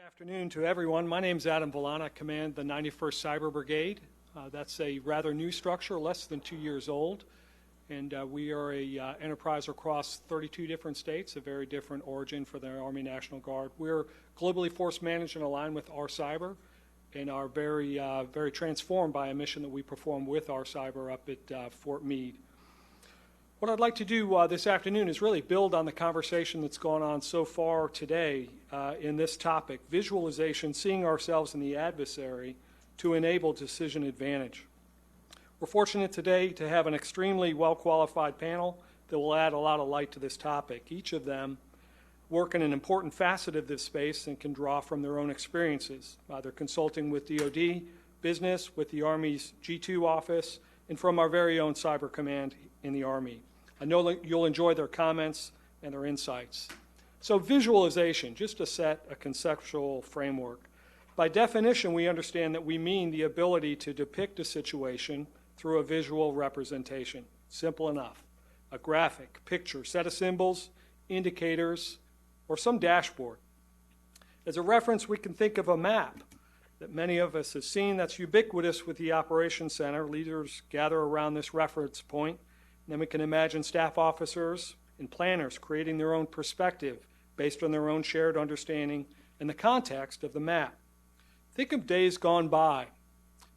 Afternoon to everyone. My name is Adam Volant. I command the 91st Cyber Brigade. That's a rather new structure, less than 2 years old. And we are a enterprise across 32 different states, a very different origin for the Army National Guard. We're globally force managed and aligned with our cyber and are very transformed by a mission that we perform with our cyber up at Fort Meade. What I'd like to do this afternoon is really build on the conversation that's gone on so far today in this topic, visualization, seeing ourselves in the adversary to enable decision advantage. We're fortunate today to have an extremely well-qualified panel that will add a lot of light to this topic. Each of them work in an important facet of this space and can draw from their own experiences, either consulting with DoD, business, with the Army's G2 office, and from our very own Cyber Command in the Army. I know you'll enjoy their comments and their insights. So visualization, just to set a conceptual framework. By definition, we understand that we mean the ability to depict a situation through a visual representation. Simple enough. A graphic, picture, set of symbols, indicators, or some dashboard. As a reference, we can think of a map that many of us have seen that's ubiquitous with the Operations Center. Leaders gather around this reference point. Then we can imagine staff officers and planners creating their own perspective based on their own shared understanding in the context of the map. Think of days gone by,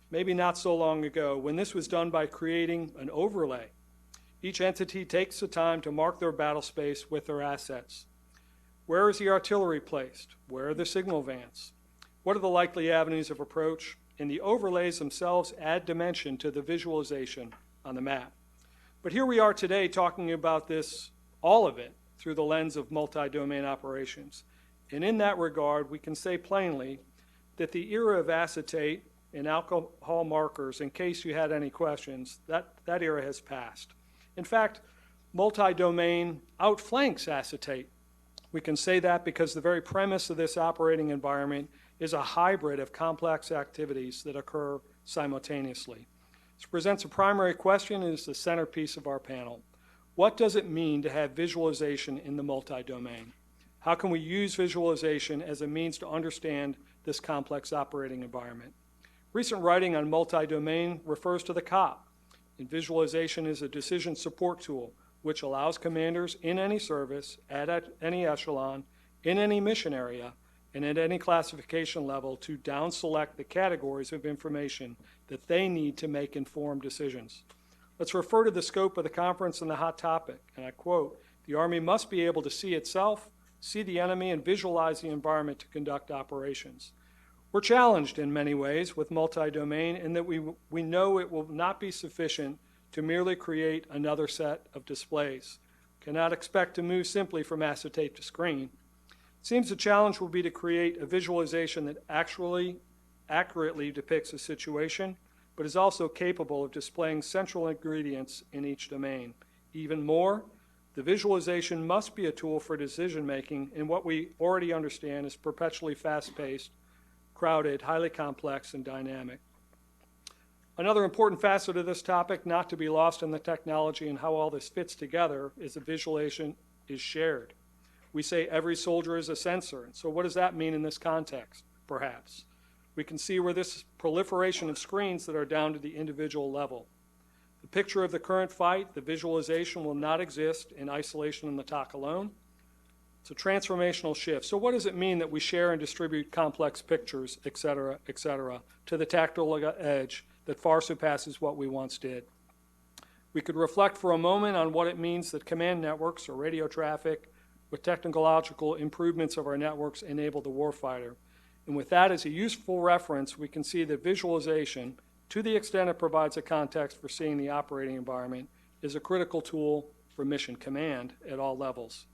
maybe not so long ago, when this was done by creating an overlay. Each entity takes the time to mark their battle space with their assets. Where is the artillery placed? Where are the signal vans? What are the likely avenues of approach? And the overlays themselves add dimension to the visualization on the map. But here we are today talking about this, all of it, through the lens of multi-domain operations. And in that regard, we can say plainly that the era of acetate and alcohol markers, in case you had any questions, that era has passed. In fact, multi-domain outflanks acetate. We can say that because the very premise of this operating environment is a hybrid of complex activities that occur simultaneously. This presents a primary question and is the centerpiece of our panel. What does it mean to have visualization in the multi-domain? How can we use visualization as a means to understand this complex operating environment? Recent writing on multi-domain refers to the COP, and visualization is a decision support tool which allows commanders in any service, at any echelon, in any mission area, and at any classification level to down-select the categories of information that they need to make informed decisions. Let's refer to the scope of the conference and the hot topic, and I quote, "The Army must be able to see itself, see the enemy, and visualize the environment to conduct operations." We're challenged in many ways with multi-domain in that we know it will not be sufficient to merely create another set of displays. Cannot expect to move simply from acetate to screen. It seems the challenge will be to create a visualization that actually accurately depicts a situation, but is also capable of displaying central ingredients in each domain. Even more, the visualization must be a tool for decision making in what we already understand is perpetually fast-paced, crowded, highly complex, and dynamic. Another important facet of this topic, not to be lost in the technology and how all this fits together, is that visualization is shared. We say every soldier is a sensor, and so what does that mean in this context, perhaps? We can see where this proliferation of screens that are down to the individual level. The picture of the current fight, the visualization will not exist in isolation in the TOC alone. It's a transformational shift. So what does it mean that we share and distribute complex pictures, et cetera, to the tactile edge that far surpasses what we once did? We could reflect for a moment on what it means that command networks or radio traffic with technological improvements of our networks enable the warfighter. And with that as a useful reference, we can see that visualization, to the extent it provides a context for seeing the operating environment, is a critical tool for mission command at all levels.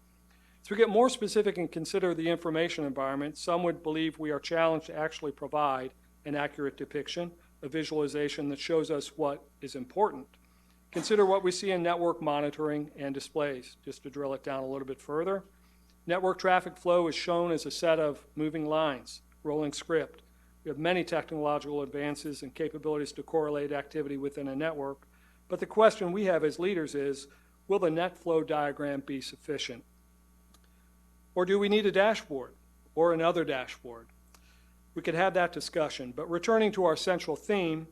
As we get more specific and consider the information environment, some would believe we are challenged to actually provide an accurate depiction, a visualization that shows us what is important. Consider what we see in network monitoring and displays. Just to drill it down a little bit further, network traffic flow is shown as a set of moving lines, rolling script. We have many technological advances and capabilities to correlate activity within a network, but the question we have as leaders is, will the net flow diagram be sufficient? Or do we need a dashboard or another dashboard? we could have that discussion. But returning to our central theme,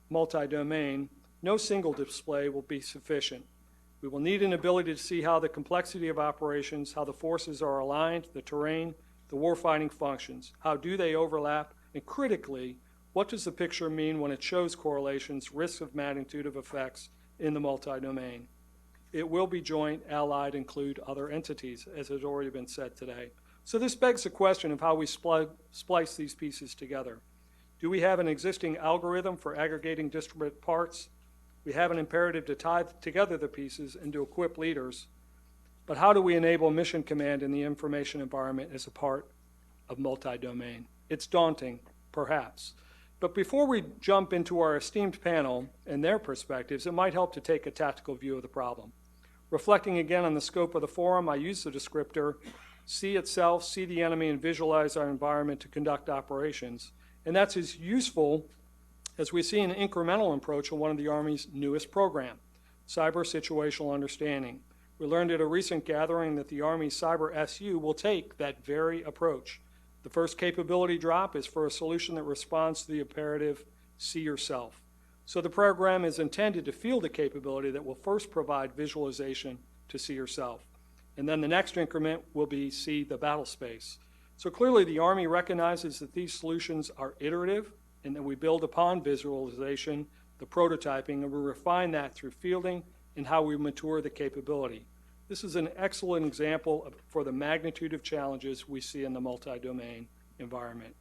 multi-domain, no single display will be sufficient. We will need an ability to see how the complexity of operations, how the forces are aligned, the terrain, the warfighting functions, how do they overlap, and critically, what does the picture mean when it shows correlations, risks of magnitude of effects in the multi-domain? It will be joint, allied, include other entities, as has already been said today. So this begs the question of how we splice these pieces together. Do we have an existing algorithm for aggregating disparate parts? We have an imperative to tie together the pieces and to equip leaders. But how do we enable mission command in the information environment as a part of multi-domain? It's daunting, perhaps. But before we jump into our esteemed panel and their perspectives, it might help to take a tactical view of the problem. Reflecting again on the scope of the forum, I use the descriptor see itself, see the enemy, and visualize our environment to conduct operations. And that's as useful as we see an incremental approach on one of the Army's newest program, Cyber Situational Understanding. We learned at a recent gathering that the Army Cyber SU will take that very approach. The first capability drop is for a solution that responds to the imperative, see yourself. So the program is intended to field a capability that will first provide visualization to see yourself. And then the next increment will be see the battle space. So clearly the Army recognizes that these solutions are iterative and that we build upon visualization, the prototyping, and we refine that through fielding and how we mature the capability. This is an excellent example for the magnitude of challenges we see in the multi-domain environment.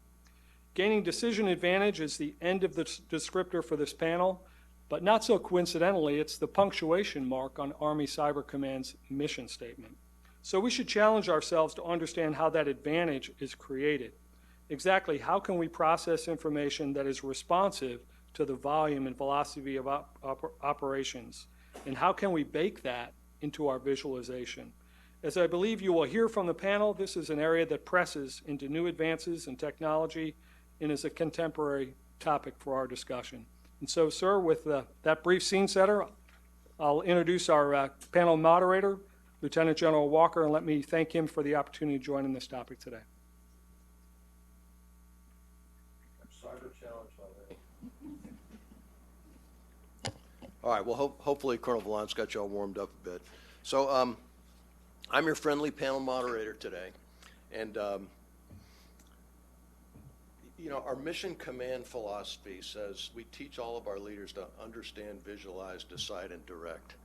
Gaining decision advantage is the end of the descriptor for this panel, but not so coincidentally, it's the punctuation mark on Army Cyber Command's mission statement. So we should challenge ourselves to understand how that advantage is created. Exactly how can we process information that is responsive to the volume and velocity of operations? And how can we bake that into our visualization? As I believe you will hear from the panel, this is an area that presses into new advances in technology and is a contemporary topic for our discussion. And so, sir, with that brief scene setter, I'll introduce our panel moderator, Lieutenant General Walker, and let me thank him for the opportunity to join in this topic today. Cyber challenge already. All right, well, hopefully Colonel Volant's got you all warmed up a bit. So I'm your friendly panel moderator today, and you know, our mission command philosophy says we teach all of our leaders to understand, visualize, decide, and direct.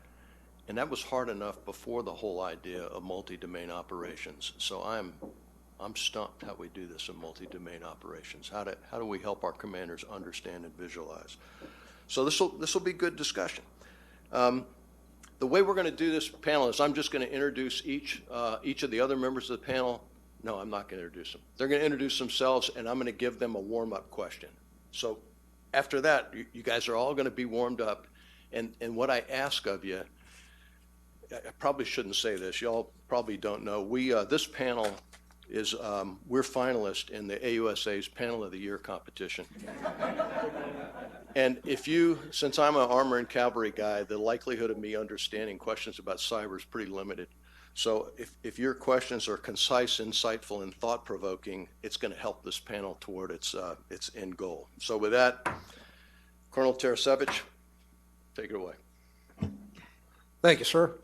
And that was hard enough before the whole idea of multi-domain operations. So I'm stumped how we do this in multi-domain operations. How do we help our commanders understand and visualize? So this will be good discussion. The way we're going to do this panel is I'm just going to introduce each of the other members of the panel. No, I'm not going to introduce them. They're going to introduce themselves, and I'm going to give them a warm-up question. So after that, you guys are all going to be warmed up, and what I ask of you, I probably shouldn't say this. Y'all probably don't know. This panel is we're finalists in the AUSA's Panel of the Year competition. And since I'm an armor and cavalry guy, the likelihood of me understanding questions about cyber is pretty limited. So if your questions are concise, insightful, and thought-provoking, it's going to help this panel toward its end goal. So with that, Colonel Tarasevitch, take it away. Thank you, sir.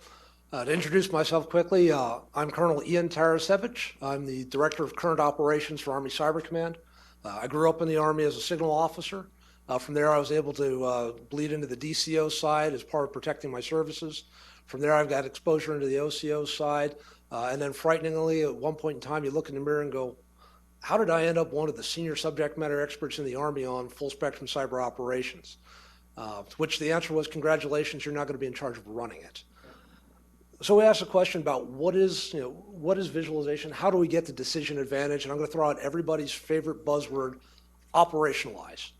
To introduce myself quickly, I'm Colonel Ian Tarasevitch. I'm the Director of Current Operations for Army Cyber Command. I grew up in the Army as a signal officer. From there, I was able to bleed into the DCO side as part of protecting my services. From there, I've got exposure into the OCO side. And then frighteningly, at one point in time, you look in the mirror and go, how did I end up one of the senior subject matter experts in the Army on full spectrum cyber operations? To which the answer was, congratulations, you're not going to be in charge of running it. So we asked a question about what is visualization? How do we get the decision advantage? And I'm going to throw out everybody's favorite buzzword, operationalize.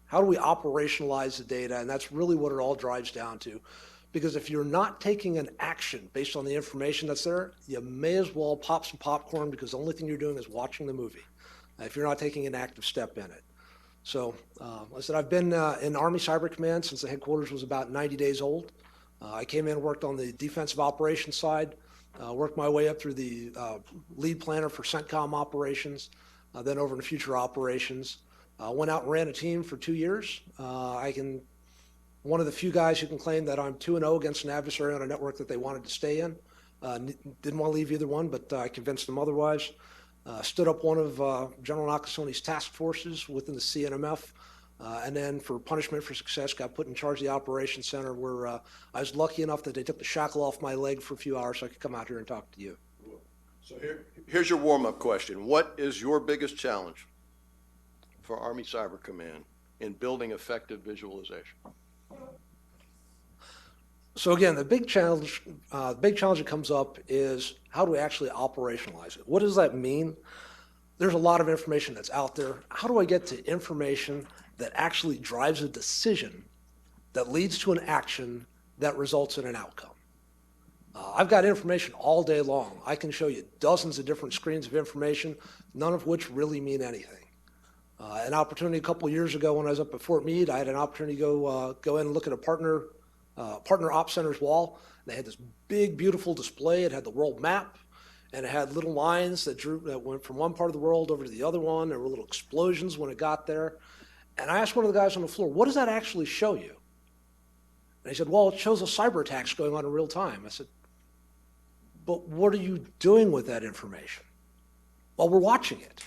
How do we operationalize the data? And that's really what it all drives down to. Because if you're not taking an action based on the information that's there, you may as well pop some popcorn because the only thing you're doing is watching the movie if you're not taking an active step in it. So like I said, I've been in Army Cyber Command since the headquarters was about 90 days old. I came in and worked on the defensive operations side, worked my way up through the lead planner for CENTCOM operations, then over to future operations. Went out and ran a team for 2 years. One of the few guys who can claim that I'm 2-0 against an adversary on a network that they wanted to stay in. Didn't want to leave either one, but I convinced them otherwise. Stood up one of General Nakasoni's task forces within the CNMF, and then for punishment for success, got put in charge of the operations center, where I was lucky enough that they took the shackle off my leg for a few hours so I could come out here and talk to you. So here's your warm-up question. What is your biggest challenge for Army Cyber Command in building effective visualization? So again, the big challenge that comes up is how do we actually operationalize it? What does that mean? There's a lot of information that's out there. How do I get to information that actually drives a decision that leads to an action that results in an outcome? I've got information all day long. I can show you dozens of different screens of information, none of which really mean anything. An opportunity a couple of years ago when I was up at Fort Meade, I had an opportunity to go in and look at a partner op center's wall. They had this big, beautiful display. It had the world map, and it had little lines that went from one part of the world over to the other one. There were little explosions when it got there. And I asked one of the guys on the floor, what does that actually show you? And he said, well, it shows a cyber attacks going on in real time. I said, but what are you doing with that information? Well, we're watching it.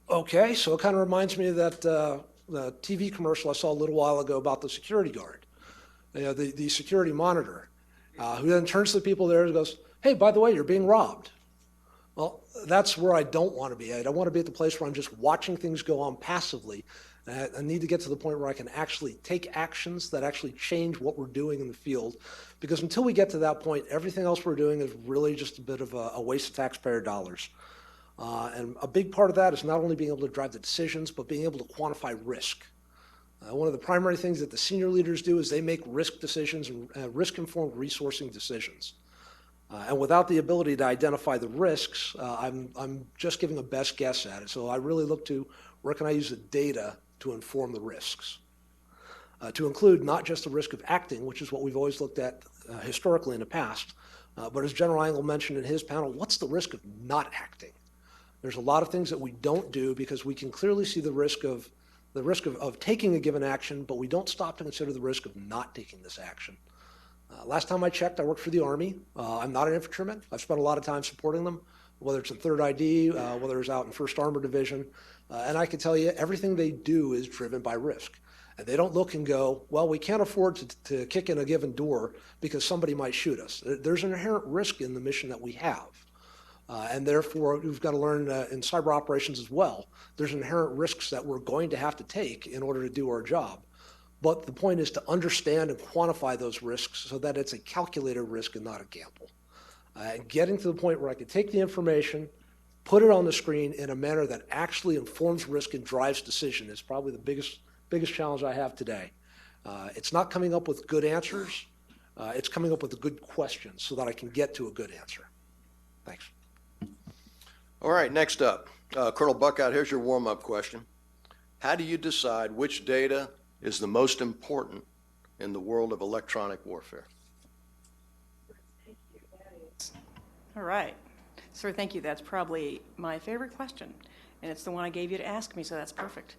Okay, so it kind of reminds me of that the TV commercial I saw a little while ago about the security guard, the security monitor, who then turns to the people there and goes, hey, by the way, you're being robbed. Well, that's where I don't want to be. I don't want to be at the place where I'm just watching things go on passively. I need to get to the point where I can actually take actions that actually change what we're doing in the field. Because until we get to that point, everything else we're doing is really just a bit of a waste of taxpayer dollars. And a big part of that is not only being able to drive the decisions, but being able to quantify risk. One of the primary things that the senior leaders do is they make risk decisions and risk-informed resourcing decisions. And without the ability to identify the risks, I'm just giving a best guess at it. So I really look to where can I use the data to inform the risks, to include not just the risk of acting, which is what we've always looked at historically in the past, but as General Angle mentioned in his panel, what's the risk of not acting? There's a lot of things that we don't do because we can clearly see the risk of taking a given action, but we don't stop to consider the risk of not taking this action. Last time I checked, I worked for the Army. I'm not an infantryman. I've spent a lot of time supporting them, whether it's in 3rd ID, whether it's out in 1st Armored Division. And I can tell you everything they do is driven by risk. And they don't look and go, well, we can't afford to kick in a given door because somebody might shoot us. There's an inherent risk in the mission that we have. And therefore, we've got to learn in cyber operations as well, there's inherent risks that we're going to have to take in order to do our job. But the point is to understand and quantify those risks so that it's a calculated risk and not a gamble. Getting to the point where I can take the information, put it on the screen in a manner that actually informs risk and drives decision is probably the biggest challenge I have today. It's not coming up with good answers. It's coming up with a good questions so that I can get to a good answer. Thanks. All right, next up, Colonel Buckhout, here's your warm-up question. How do you decide which data is the most important in the world of electronic warfare? All right. Sir, thank you. That's probably my favorite question, and it's the one I gave you to ask me, so that's perfect.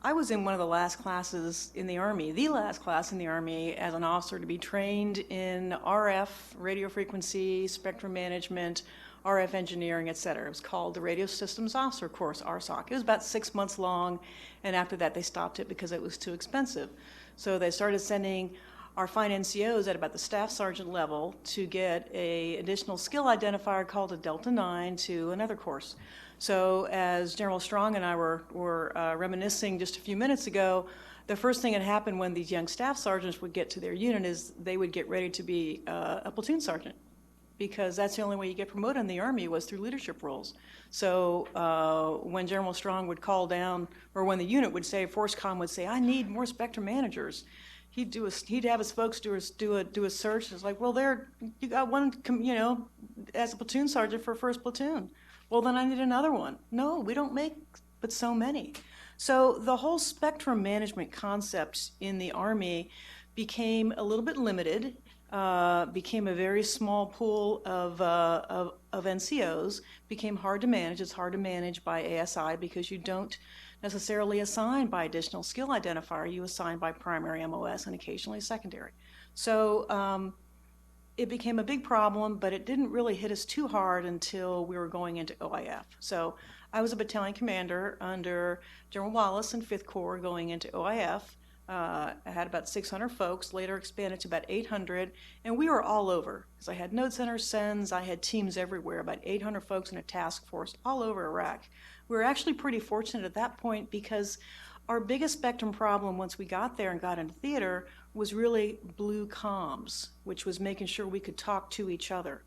I was in one of the last classes in the Army, the last class in the Army as an officer to be trained in RF, radio frequency, spectrum management, RF engineering, et cetera. It was called the Radio Systems Officer Course, RSOC. It was about 6 months long, and after that they stopped it because it was too expensive. So they started sending our fine NCOs at about the staff sergeant level to get an additional skill identifier called a Delta 9 to another course. So as General Strong and I were reminiscing just a few minutes ago, the first thing that happened when these young staff sergeants would get to their unit is they would get ready to be a platoon sergeant, because that's the only way you get promoted in the Army was through leadership roles. So when General Strong would call down, or when the unit would say, ForceCom would say, I need more spectrum managers, he'd have his folks do a search. It's like, well, you got one, as a platoon sergeant for 1st Platoon. Well, then I need another one. No, we don't make but so many. So the whole spectrum management concept in the Army became a little bit limited. became a very small pool of NCOs, became hard to manage. It's hard to manage by ASI because you don't necessarily assign by additional skill identifier. You assign by primary MOS and occasionally secondary. So it became a big problem, but it didn't really hit us too hard until we were going into OIF. So I was a battalion commander under General Wallace in 5th Corps going into OIF. I had about 600 folks, later expanded to about 800, and we were all over because I had node centers, CENS, I had teams everywhere, about 800 folks in a task force all over Iraq. We were actually pretty fortunate at that point because our biggest spectrum problem once we got there and got into theater was really blue comms, which was making sure we could talk to each other.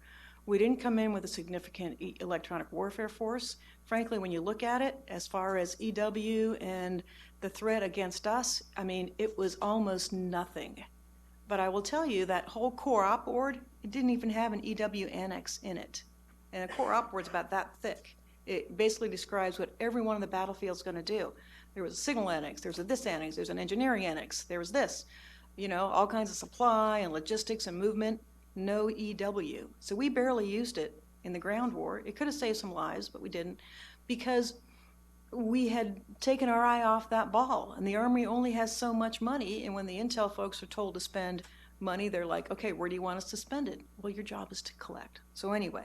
We didn't come in with a significant electronic warfare force. Frankly, when you look at it, as far as EW and the threat against us, I mean, it was almost nothing. But I will tell you that whole core op board, it didn't even have an EW annex in it. And a core op board's about that thick. It basically describes what every one of the battlefield's going to do. There was a signal annex, there's a this annex, there's an engineering annex, there was this. You know, all kinds of supply and logistics and movement, no EW. So we barely used it in the ground war. It could have saved some lives, but we didn't because we had taken our eye off that ball. And the Army only has so much money, and when the intel folks are told to spend money, they're like, okay, where do you want us to spend it? Well, your job is to collect. So anyway,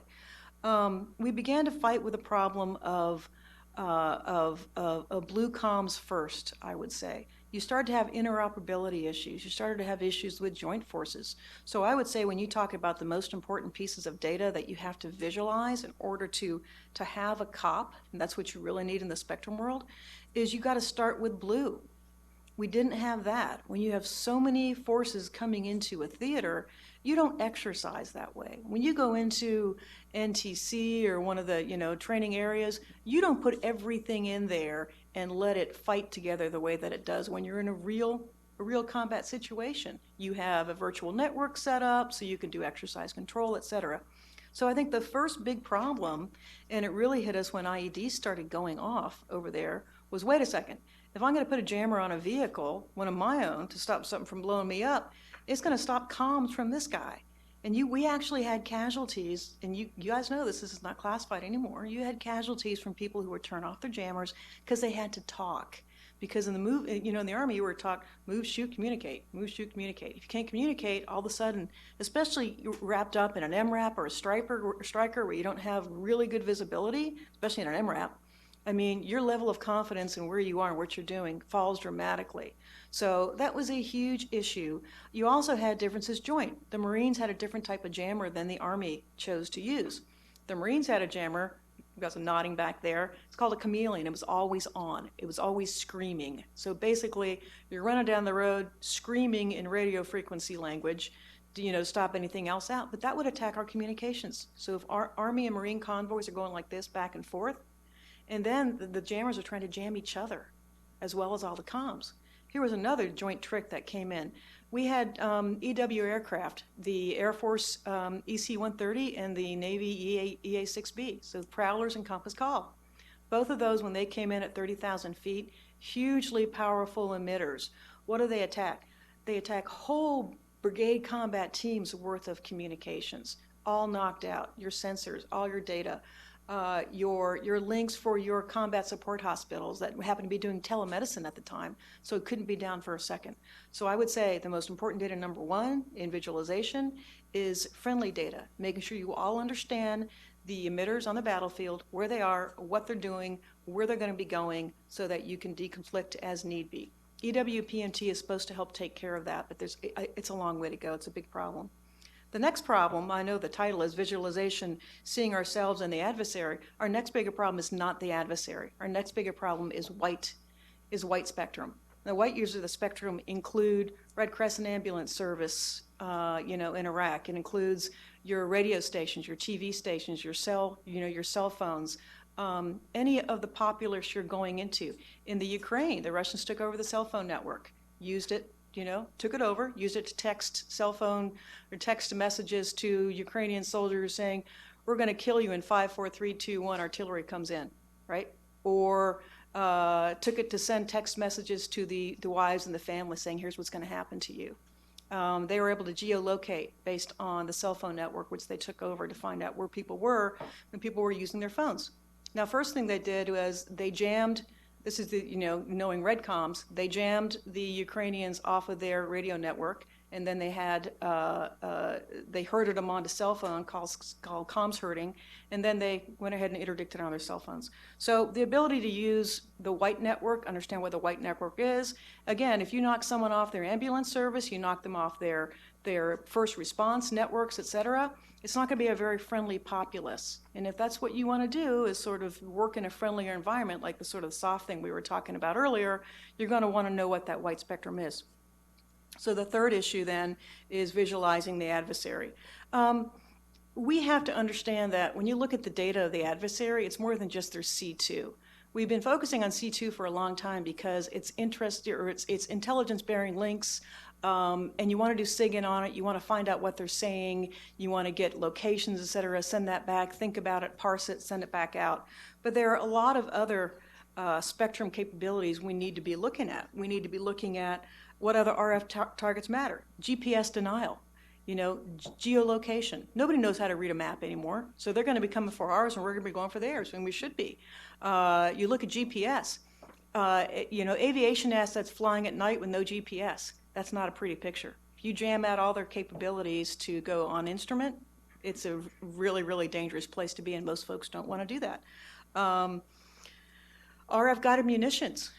we began to fight with the problem of blue comms first, I would say. You started to have interoperability issues. You started to have issues with joint forces. So I would say when you talk about the most important pieces of data that you have to visualize in order to have a COP, and that's what you really need in the spectrum world, is you got to start with blue. We didn't have that. When you have so many forces coming into a theater, you don't exercise that way. When you go into NTC or one of the, you know, training areas, you don't put everything in there and let it fight together the way that it does when you're in a real combat situation. You have a virtual network set up so you can do exercise control, etc. So I think the first big problem, and it really hit us when IEDs started going off over there, was wait a second, if I'm going to put a jammer on a vehicle, one of my own, to stop something from blowing me up, it's going to stop comms from this guy. And we actually had casualties, and you guys know this is not classified anymore. You had casualties from people who would turn off their jammers because they had to talk. Because in the Army, you were taught move, shoot, communicate, move, shoot, communicate. If you can't communicate, all of a sudden, especially wrapped up in an MRAP or a striker where you don't have really good visibility, especially in an MRAP, I mean, your level of confidence in where you are and what you're doing falls dramatically. So that was a huge issue. You also had differences joint. The Marines had a different type of jammer than the Army chose to use. The Marines had a jammer, you got some nodding back there, it's called a chameleon. It was always on. It was always screaming. So basically, you're running down the road screaming in radio frequency language, to stop anything else out. But that would attack our communications. So if our Army and Marine convoys are going like this back and forth, and then the jammers are trying to jam each other as well as all the comms. Here was another joint trick that came in. We had EW aircraft, the Air Force EC-130 and the Navy EA-6B, so Prowlers and Compass Call. Both of those, when they came in at 30,000 feet, hugely powerful emitters. What do they attack? They attack whole brigade combat teams worth of communications, all knocked out, your sensors, all your data. Your links for your combat support hospitals that happened to be doing telemedicine at the time, so it couldn't be down for a second. So I would say the most important data, number one, in visualization, is friendly data, making sure you all understand the emitters on the battlefield, where they are, what they're doing, where they're going to be going, so that you can deconflict as need be. EWPMT is supposed to help take care of that, but it's a long way to go. It's a big problem. The next problem, I know the title is Visualization, Seeing Ourselves and the Adversary. Our next bigger problem is not the adversary. Our next bigger problem is white spectrum. The white users of the spectrum include Red Crescent Ambulance Service, in Iraq. It includes your radio stations, your TV stations, your cell phones, any of the populace you're going into. In the Ukraine, the Russians took over the cell phone network, used it, took it over, used it to text cell phone or text messages to Ukrainian soldiers saying, we're going to kill you in 5, 4, 3, 2, 1, artillery comes in, right? Or took it to send text messages to the wives and the family saying, here's what's going to happen to you. they were able to geolocate based on the cell phone network, which they took over to find out where people were when people were using their phones. Now, first thing they did was they jammed, this is the, knowing Redcoms, they jammed the Ukrainians off of their radio network, and then they had, they herded them onto cell phone called comms herding, and then they went ahead and interdicted on their cell phones. So the ability to use the white network, understand what the white network is. Again, if you knock someone off their ambulance service, you knock them off their first response networks, et cetera, it's not going to be a very friendly populace. And if that's what you want to do is sort of work in a friendlier environment, like the sort of soft thing we were talking about earlier, you're going to want to know what that white spectrum is. So the third issue then is visualizing the adversary. We have to understand that when you look at the data of the adversary, it's more than just their C2. We've been focusing on C2 for a long time because it's intelligence-bearing links, and you want to do SIGINT on it. You want to find out what they're saying. You want to get locations, et cetera, send that back, think about it, parse it, send it back out. But there are a lot of other spectrum capabilities we need to be looking at. We need to be looking at what other RF targets matter. GPS denial, geolocation. Nobody knows how to read a map anymore, so they're going to be coming for ours and we're going to be going for theirs, and we should be. You look at GPS, aviation assets flying at night with no GPS. That's not a pretty picture. If you jam out all their capabilities to go on instrument, it's a really, really dangerous place to be, and most folks don't want to do that. RF guided munitions.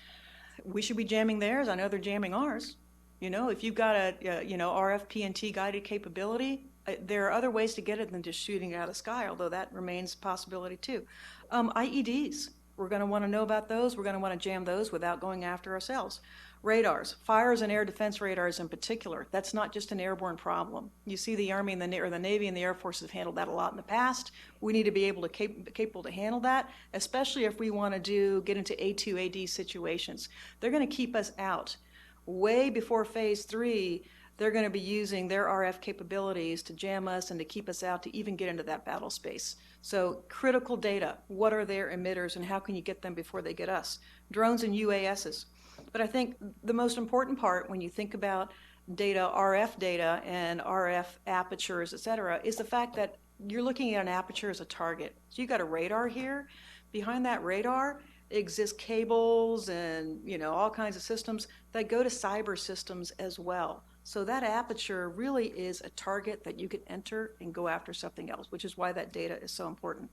We should be jamming theirs. I know they're jamming ours. If you've got a RF PNT guided capability, there are other ways to get it than just shooting it out of the sky, although that remains a possibility too. IEDs, we're going to want to know about those. We're going to want to jam those without going after ourselves. Radars, fires and air defense radars in particular, that's not just an airborne problem. You see the Army and the Navy and the Air Force have handled that a lot in the past. We need to be able to capable to handle that, especially if we want to get into A2, AD situations. They're going to keep us out. Way before phase 3, they're going to be using their RF capabilities to jam us and to keep us out to even get into that battle space. So critical data, what are their emitters and how can you get them before they get us? Drones and UASs. But I think the most important part when you think about data, RF data and RF apertures, et cetera, is the fact that you're looking at an aperture as a target. So you've got a radar here. Behind that radar exist cables and all kinds of systems that go to cyber systems as well. So that aperture really is a target that you can enter and go after something else, which is why that data is so important.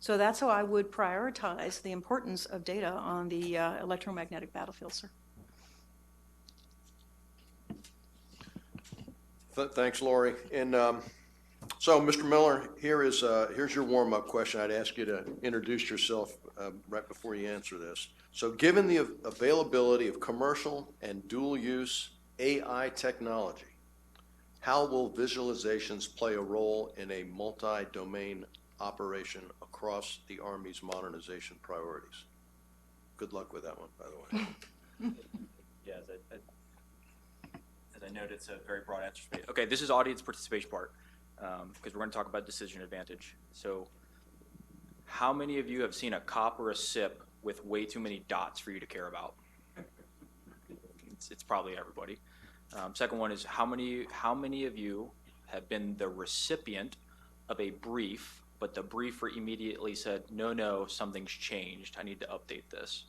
So that's how I would prioritize the importance of data on the electromagnetic battlefield, sir. Thanks, Laurie. And so, Mr. Miller, here's your warm-up question. I'd ask you to introduce yourself right before you answer this. So, given the availability of commercial and dual-use AI technology, how will visualizations play a role in a multi-domain operation across the Army's modernization priorities? Good luck with that one, by the way. Yeah, as I noted, it's a very broad answer. Okay, this is audience participation part, because we're going to talk about decision advantage. So how many of you have seen a cop or a SIP with way too many dots for you to care about? It's probably everybody. Second one is how many of you have been the recipient of a brief, but the briefer immediately said, no, something's changed. I need to update this.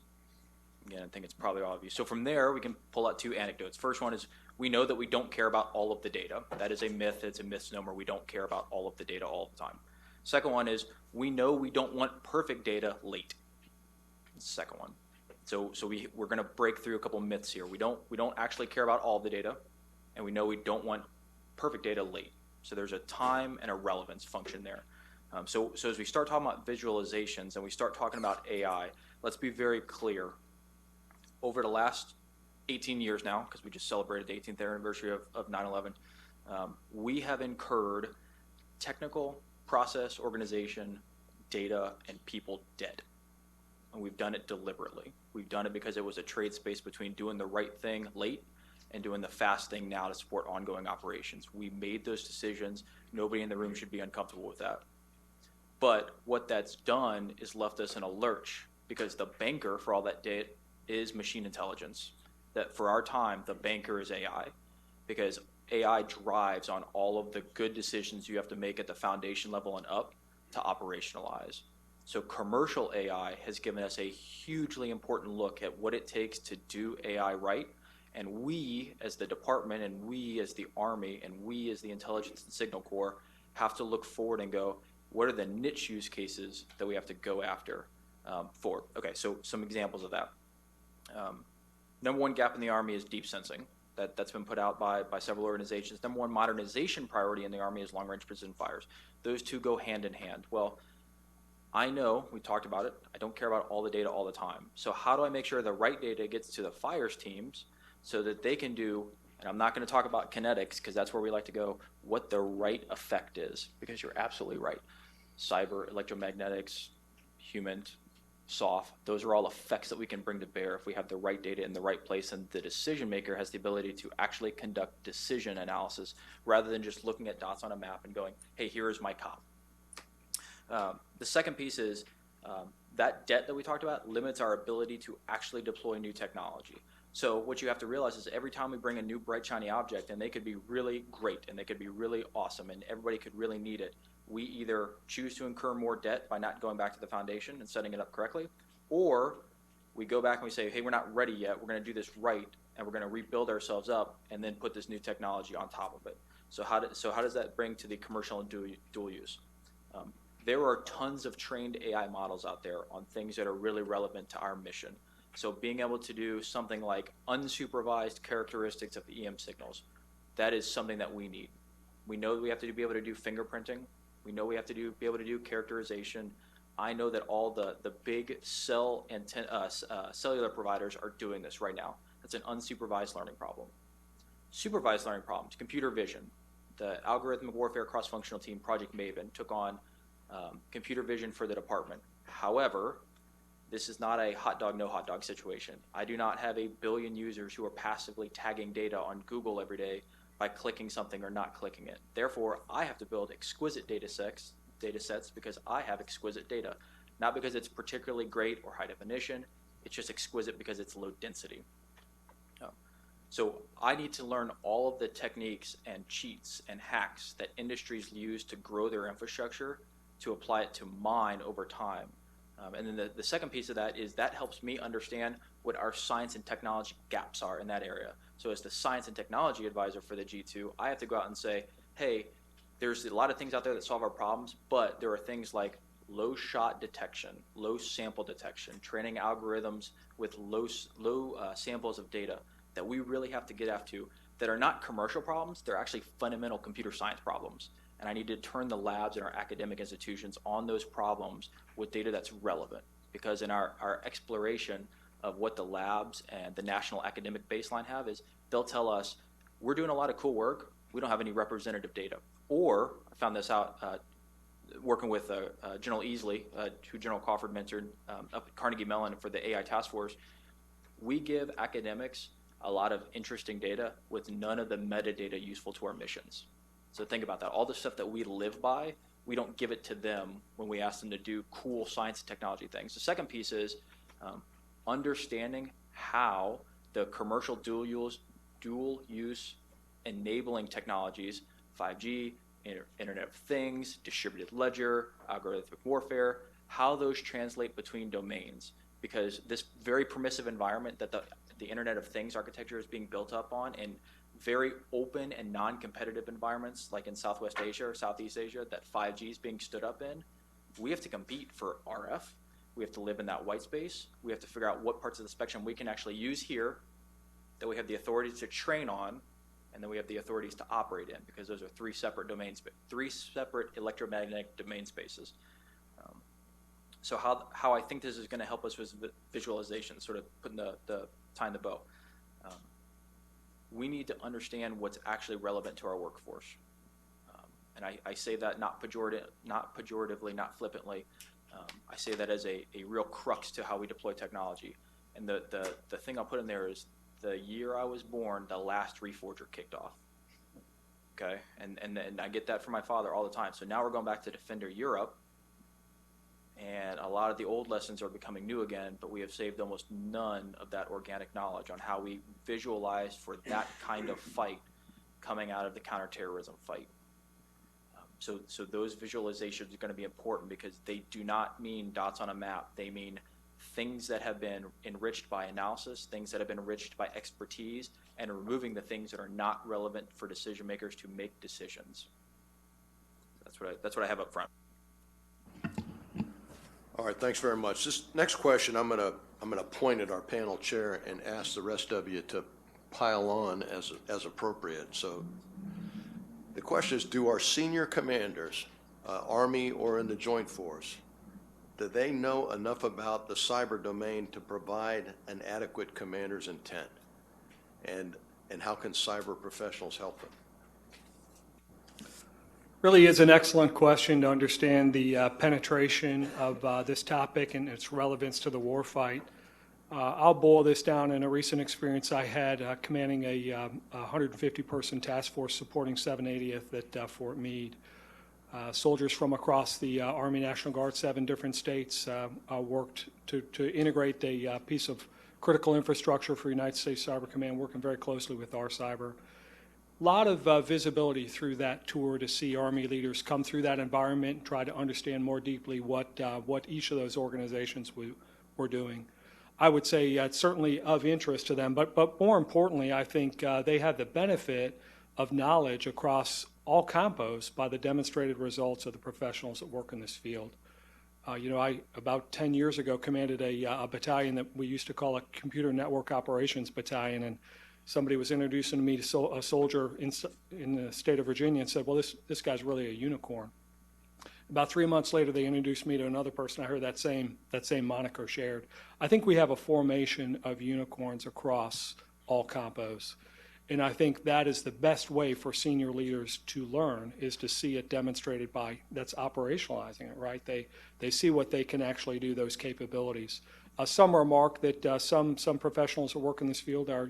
Again, I think it's probably all of you. So from there, we can pull out two anecdotes. First one is we know that we don't care about all of the data. That is a myth. It's a misnomer. We don't care about all of the data all the time. Second one is we know we don't want perfect data late. That's the second one. So we're going to break through a couple myths here. We don't actually care about all the data, and we know we don't want perfect data late. So there's a time and a relevance function there. So as we start talking about visualizations and we start talking about AI, let's be very clear. Over the last 18 years now, because we just celebrated the 18th anniversary of 9/11, we have incurred technical, process, organization, data, and people debt. And we've done it deliberately. We've done it because it was a trade space between doing the right thing late and doing the fast thing now to support ongoing operations. We made those decisions. Nobody in the room should be uncomfortable with that. But what that's done is left us in a lurch, because the banker for all that debt is machine intelligence. That for our time, the banker is AI, because AI drives on all of the good decisions you have to make at the foundation level and up to operationalize. So commercial AI has given us a hugely important look at what it takes to do AI right. And we as the department, and we as the Army, and we as the Intelligence and Signal Corps have to look forward and go, what are the niche use cases that we have to go after for? Okay, so some examples of that. Number one gap in the Army is deep sensing. That's been put out by several organizations. Number one modernization priority in the Army is long-range precision fires. Those two go hand in hand. Well, I know, we talked about it, I don't care about all the data all the time. So how do I make sure the right data gets to the fires teams so that they can do, and I'm not going to talk about kinetics because that's where we like to go, what the right effect is, because you're absolutely right. Cyber, electromagnetics, human, soft, those are all effects that we can bring to bear if we have the right data in the right place, and the decision maker has the ability to actually conduct decision analysis rather than just looking at dots on a map and going, hey, here is my cop. The second piece is that debt that we talked about limits our ability to actually deploy new technology. So what you have to realize is every time we bring a new bright shiny object, and they could be really great and they could be really awesome and everybody could really need it, we either choose to incur more debt by not going back to the foundation and setting it up correctly, or we go back and we say, hey, we're not ready yet, we're going to do this right, and we're going to rebuild ourselves up and then put this new technology on top of it. So how does that bring to the commercial and dual use? There are tons of trained AI models out there on things that are really relevant to our mission. So being able to do something like unsupervised characteristics of EM signals, that is something that we need. We know that we have to be able to do fingerprinting. We know we have to be able to do characterization. I know that all the big cellular providers are doing this right now. That's an unsupervised learning problem. Supervised learning problems, computer vision. The Algorithmic Warfare Cross-Functional Team, Project Maven, took on computer vision for the department. However, this is not a hot dog, no hot dog situation. I do not have 1 billion users who are passively tagging data on Google every day by clicking something or not clicking it. Therefore, I have to build exquisite data sets because I have exquisite data. Not because it's particularly great or high definition, it's just exquisite because it's low density. So I need to learn all of the techniques and cheats and hacks that industries use to grow their infrastructure to apply it to mine over time. And then the second piece of that is that helps me understand what our science and technology gaps are in that area. So as the science and technology advisor for the G2, I have to go out and say, hey, there's a lot of things out there that solve our problems, but there are things like low shot detection, low sample detection, training algorithms with low samples of data that we really have to get after that are not commercial problems, they're actually fundamental computer science problems. And I need to turn the labs in our academic institutions on those problems with data that's relevant. Because in our exploration of what the labs and the national academic baseline have is, they'll tell us, we're doing a lot of cool work, we don't have any representative data. Or, I found this out working with General Easley, who General Crawford mentored up at Carnegie Mellon for the AI Task Force, we give academics a lot of interesting data with none of the metadata useful to our missions. So think about that. All the stuff that we live by, we don't give it to them when we ask them to do cool science and technology things. The second piece is understanding how the commercial dual use enabling technologies, 5G, Internet of Things, distributed ledger, algorithmic warfare, how those translate between domains. Because this very permissive environment that the Internet of Things architecture is being built up on, and very open and non-competitive environments like in Southwest Asia or Southeast Asia that 5G is being stood up in, we have to compete for RF. We have to live in that white space. We have to figure out what parts of the spectrum we can actually use here that we have the authorities to train on, and then we have the authorities to operate in, because those are three separate domains, three separate electromagnetic domain spaces. So how I think this is going to help us with visualization, sort of putting tying the bow. We need to understand what's actually relevant to our workforce. And I say that not pejoratively, not flippantly. I say that as a real crux to how we deploy technology. And the thing I'll put in there is the year I was born, the last Reforger kicked off. Okay, and I get that from my father all the time. So now we're going back to Defender Europe, and a lot of the old lessons are becoming new again, but we have saved almost none of that organic knowledge on how we visualize for that kind of fight coming out of the counterterrorism fight. So those visualizations are going to be important because they do not mean dots on a map. They mean things that have been enriched by analysis, things that have been enriched by expertise, and removing the things that are not relevant for decision makers to make decisions. That's what I have up front. All right, thanks very much. This next question, I'm gonna point at our panel chair and ask the rest of you to pile on as appropriate. So the question is, do our senior commanders, Army or in the Joint Force, do they know enough about the cyber domain to provide an adequate commander's intent? And how can cyber professionals help them? Really is an excellent question to understand the penetration of this topic and its relevance to the warfight. I'll boil this down in a recent experience I had commanding a 150-person task force supporting 780th at Fort Meade. Soldiers from across the Army National Guard, 7 different states, worked to integrate a piece of critical infrastructure for United States Cyber Command, working very closely with our cyber. A lot of visibility through that tour to see Army leaders come through that environment and try to understand more deeply what each of those organizations were doing. I would say it's certainly of interest to them, but more importantly, I think they had the benefit of knowledge across all compos by the demonstrated results of the professionals that work in this field. I, about 10 years ago, commanded a battalion that we used to call a Computer Network Operations Battalion, and somebody was introducing me to a soldier in the state of Virginia and said, well, this guy's really a unicorn. About 3 months later, they introduced me to another person. I heard that same moniker shared. I think we have a formation of unicorns across all compos. And I think that is the best way for senior leaders to learn, is to see it demonstrated by, that's operationalizing it, right? They see what they can actually do, those capabilities. Some remark that some professionals who work in this field are,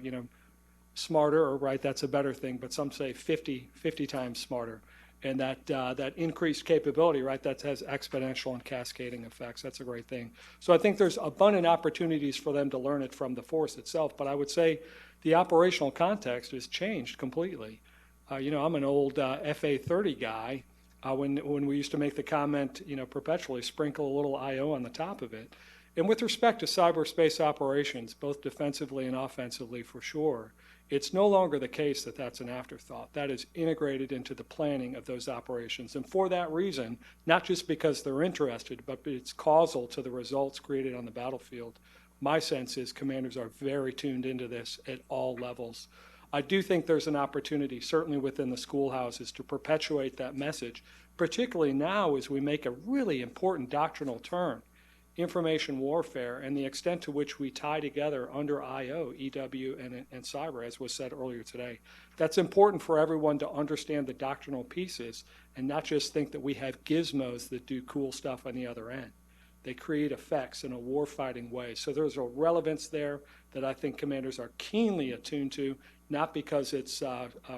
smarter, or right, that's a better thing, but some say 50 times smarter. And that increased capability, right, that has exponential and cascading effects. That's a great thing. So I think there's abundant opportunities for them to learn it from the force itself, but I would say the operational context has changed completely. I'm an old FA-30 guy. When we used to make the comment, perpetually sprinkle a little I/O on the top of it. And with respect to cyberspace operations, both defensively and offensively for sure, it's no longer the case that that's an afterthought. That is integrated into the planning of those operations. And for that reason, not just because they're interested, but it's causal to the results created on the battlefield. My sense is commanders are very tuned into this at all levels. I do think there's an opportunity, certainly within the schoolhouses, to perpetuate that message, particularly now as we make a really important doctrinal turn. Information warfare and the extent to which we tie together under IO, EW, and cyber, as was said earlier today. That's important for everyone to understand the doctrinal pieces and not just think that we have gizmos that do cool stuff on the other end. They create effects in a warfighting way. So there's a relevance there that I think commanders are keenly attuned to, not because it's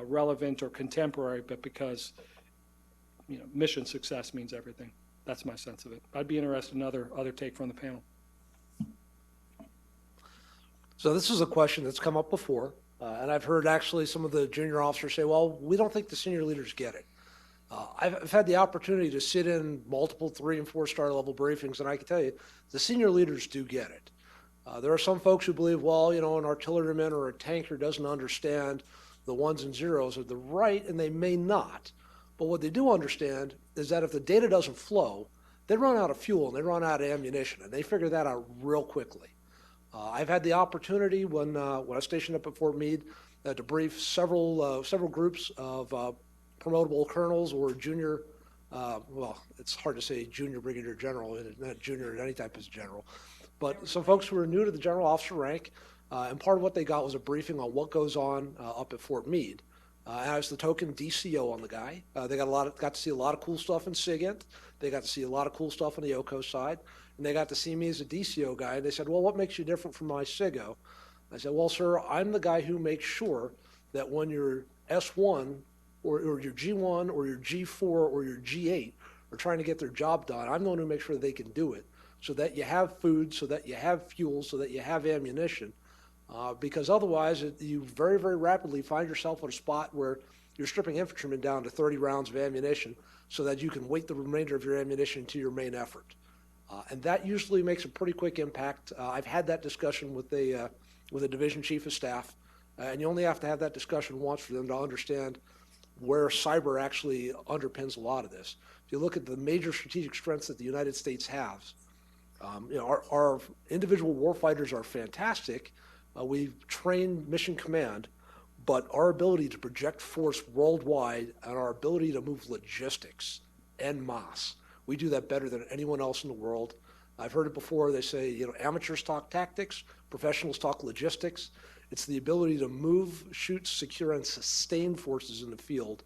relevant or contemporary, but because mission success means everything. That's my sense of it. I'd be interested in other take from the panel. So this is a question that's come up before, and I've heard actually some of the junior officers say, well, we don't think the senior leaders get it. I've had the opportunity to sit in multiple 3- and 4-star level briefings, and I can tell you, the senior leaders do get it. There are some folks who believe, well, an artilleryman or a tanker doesn't understand the ones and zeros are the right, and they may not. But what they do understand is that if the data doesn't flow, they run out of fuel and they run out of ammunition, and they figure that out real quickly. I've had the opportunity when I was stationed up at Fort Meade to brief several groups of promotable colonels or junior, it's hard to say junior brigadier general, not junior in any type of general, but some folks who were new to the general officer rank, and part of what they got was a briefing on what goes on up at Fort Meade. I was the token DCO on the guy. They got to see a lot of cool stuff in SIGINT. They got to see a lot of cool stuff on the OCO side. And they got to see me as a DCO guy. And they said, well, what makes you different from my SIGO? I said, well, sir, I'm the guy who makes sure that when your S1 or your G1 or your G4 or your G8 are trying to get their job done, I'm the one who makes sure they can do it so that you have food, so that you have fuel, so that you have ammunition. Because otherwise, you very, very rapidly find yourself at a spot where you're stripping infantrymen down to 30 rounds of ammunition so that you can weight the remainder of your ammunition to your main effort. And that usually makes a pretty quick impact. I've had that discussion with a division chief of staff, and you only have to have that discussion once for them to understand where cyber actually underpins a lot of this. If you look at the major strategic strengths that the United States has, our individual warfighters are fantastic. We've trained mission command, but our ability to project force worldwide and our ability to move logistics en masse, we do that better than anyone else in the world. I've heard it before. They say, amateurs talk tactics, professionals talk logistics. It's the ability to move, shoot, secure, and sustain forces in the field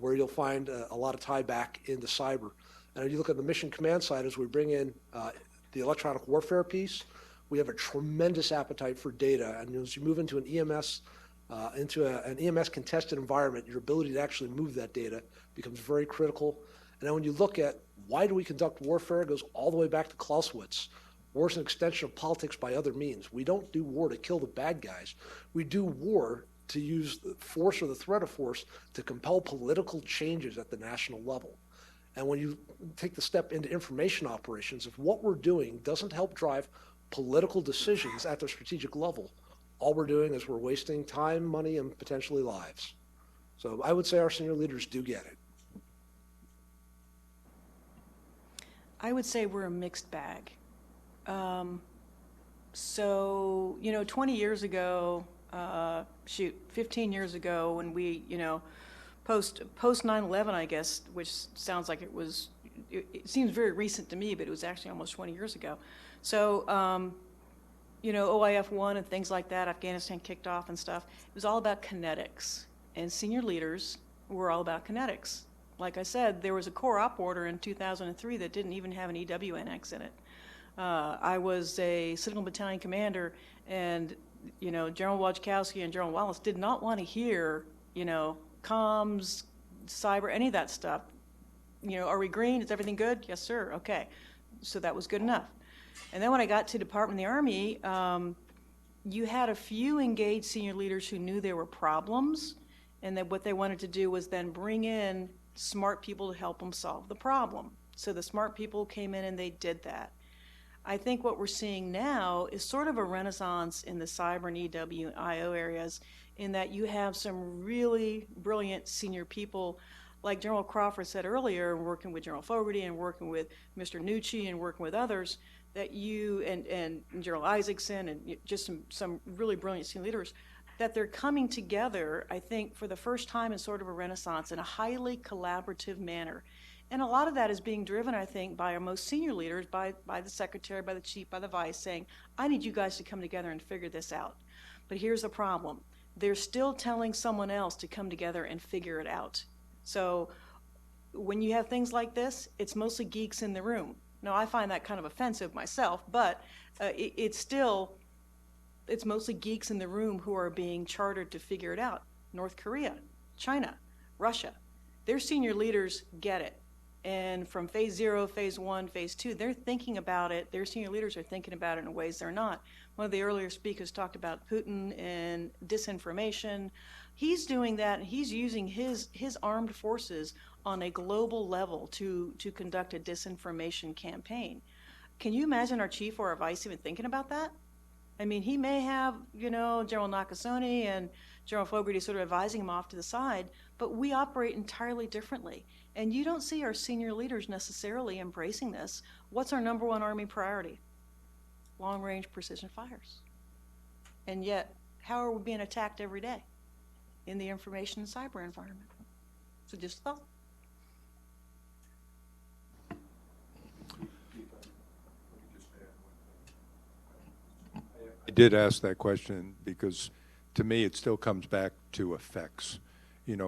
where you'll find a lot of tie back into cyber. And if you look at the mission command side, as we bring in the electronic warfare piece, we have a tremendous appetite for data. And as you move into an EMS, an EMS contested environment, your ability to actually move that data becomes very critical. And then when you look at why do we conduct warfare, it goes all the way back to Clausewitz. War is an extension of politics by other means. We don't do war to kill the bad guys. We do war to use the force or the threat of force to compel political changes at the national level. And when you take the step into information operations, if what we're doing doesn't help drive political decisions at the strategic level, all we're doing is we're wasting time, money, and potentially lives. So I would say our senior leaders do get it. I would say we're a mixed bag. So, 20 years ago, 15 years ago when we, post 9/11, I guess, which sounds like it seems very recent to me, but it was actually almost 20 years ago. So, OIF 1 and things like that, Afghanistan kicked off and stuff. It was all about kinetics, and senior leaders were all about kinetics. Like I said, there was a core op order in 2003 that didn't even have an EW annex in it. I was a Citadel Battalion commander, and General Wojciechowski and General Wallace did not want to hear comms, cyber, any of that stuff. Are we green? Is everything good? Yes, sir. Okay, so that was good enough. And then when I got to Department of the Army, you had a few engaged senior leaders who knew there were problems, and that what they wanted to do was then bring in smart people to help them solve the problem. So the smart people came in and they did that. I think what we're seeing now is sort of a renaissance in the cyber and EW and IO areas, in that you have some really brilliant senior people, like General Crawford said earlier, working with General Fogarty and working with Mr. Nucci and working with others, that you and General Isaacson and just some really brilliant senior leaders, that they're coming together, I think, for the first time in sort of a renaissance in a highly collaborative manner. And a lot of that is being driven, I think, by our most senior leaders, by the secretary, by the chief, by the vice, saying, I need you guys to come together and figure this out. But here's the problem. They're still telling someone else to come together and figure it out. So when you have things like this, it's mostly geeks in the room. Now, I find that kind of offensive myself, but it's mostly geeks in the room who are being chartered to figure it out. North Korea, China, Russia, their senior leaders get it. And from phase 0, phase 1, phase 2, they're thinking about it. Their senior leaders are thinking about it in ways they're not. One of the earlier speakers talked about Putin and disinformation. He's doing that, and he's using his armed forces on a global level to conduct a disinformation campaign. Can you imagine our chief or our vice even thinking about that? I mean, he may have, General Nakasone and General Fogarty sort of advising him off to the side, but we operate entirely differently. And you don't see our senior leaders necessarily embracing this. What's our number one Army priority? Long-range precision fires. And yet, how are we being attacked every day in the information and cyber environment? So just a thought. I did ask that question because to me it still comes back to effects.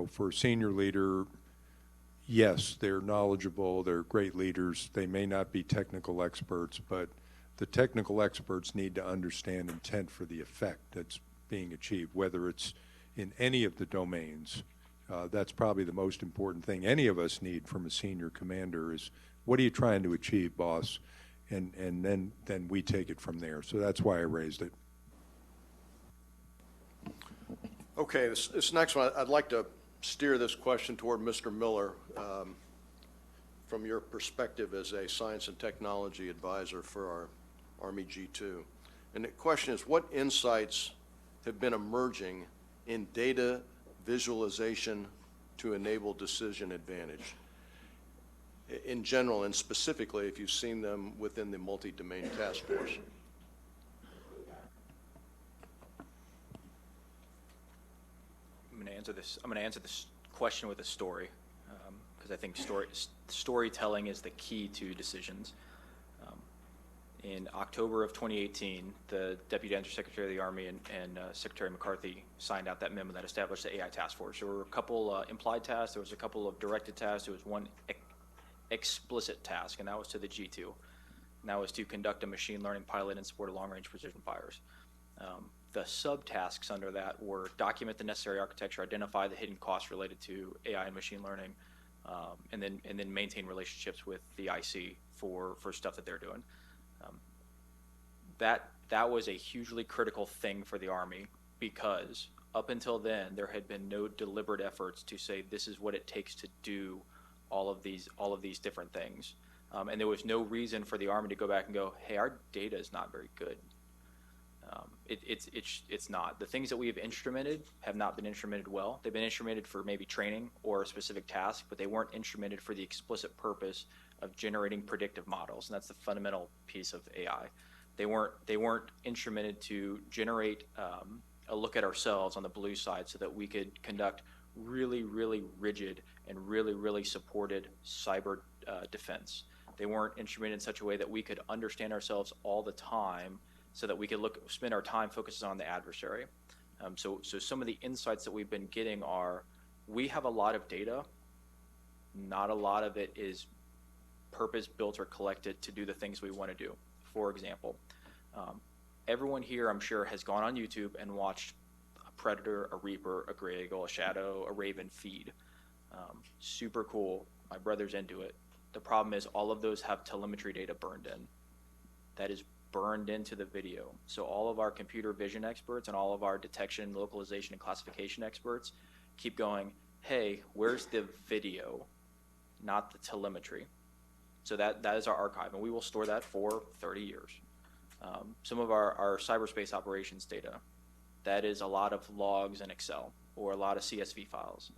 For a senior leader, yes, they're knowledgeable, they're great leaders, they may not be technical experts, but the technical experts need to understand intent for the effect that's being achieved, whether it's in any of the domains. That's probably the most important thing any of us need from a senior commander is, what are you trying to achieve, boss? And then we take it from there. So that's why I raised it. Okay, this next one, I'd like to steer this question toward Mr. Miller from your perspective as a science and technology advisor for our Army G2. And the question is, what insights have been emerging in data visualization to enable decision advantage? In general and specifically, if you've seen them within the multi-domain task force. I'm going to answer this question with a story, because I think storytelling is the key to decisions. In October of 2018, the Deputy Undersecretary of the Army and Secretary McCarthy signed out that memo that established the AI Task Force. There were a couple implied tasks, there was a couple of directed tasks, there was one explicit task, and that was to the G2. And that was to conduct a machine learning pilot in support of long-range precision fires. The subtasks under that were document the necessary architecture, identify the hidden costs related to AI and machine learning, and then maintain relationships with the IC for stuff that they're doing. That was a hugely critical thing for the Army, because up until then there had been no deliberate efforts to say this is what it takes to do all of these different things, and there was no reason for the Army to go back and go, hey, our data is not very good. It's not. The things that we have instrumented have not been instrumented well. They've been instrumented for maybe training or a specific task, but they weren't instrumented for the explicit purpose of generating predictive models, and that's the fundamental piece of AI. They weren't instrumented to generate a look at ourselves on the blue side so that we could conduct really, really rigid and really, really supported cyber defense. They weren't instrumented in such a way that we could understand ourselves all the time so that we could spend our time focusing on the adversary. So some of the insights that we've been getting are, we have a lot of data, not a lot of it is purpose-built or collected to do the things we want to do. For example, everyone here, I'm sure, has gone on YouTube and watched a Predator, a Reaper, a Grey Eagle, a Shadow, a Raven feed. Super cool. My brother's into it. The problem is all of those have telemetry data burned in. That is burned into the video. So all of our computer vision experts and all of our detection, localization, and classification experts keep going, hey, where's the video, not the telemetry? So that is our archive, and we will store that for 30 years. Some of our cyberspace operations data, that is a lot of logs in Excel or a lot of CSV files.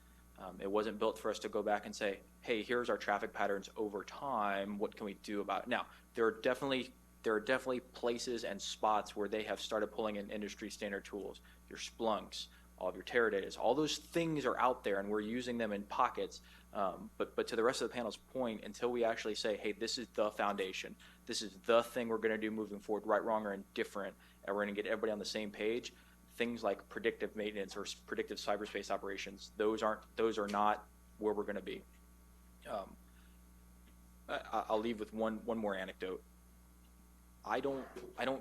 It wasn't built for us to go back and say, hey, here's our traffic patterns over time, what can we do about it? Now, there are definitely places and spots where they have started pulling in industry standard tools, your Splunks, all of your Teradata, all those things are out there and we're using them in pockets. But to the rest of the panel's point, until we actually say, hey, this is the foundation, this is the thing we're going to do moving forward, right, wrong, or indifferent, and we're going to get everybody on the same page, things like predictive maintenance or predictive cyberspace operations, those are not where we're going to be. I'll leave with one more anecdote. I don't